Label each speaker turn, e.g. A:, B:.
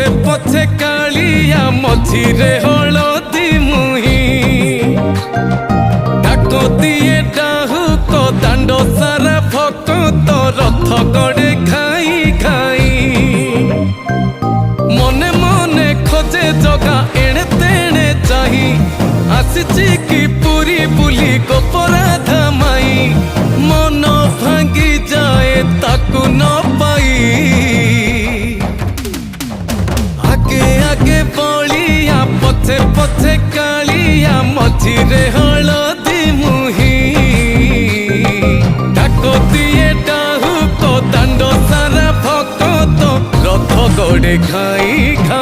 A: पछे पछे कालिया मझिरे हलदी मुही डाको दिए डाहुक दांड सारा भक्त रथ गड़े खाई खाई मने मने खोजे जगा एणे तेणे चाही आसिची कि पुरी बुली गोपराधा माई मन भांगी जाए ताकू न पाई आगे आगे बलिया पछे पछे कालिया मझिरे हलदी मुही डाको दिए डाहुक दांड सारा भक्त रथ गड़े खाई खाई।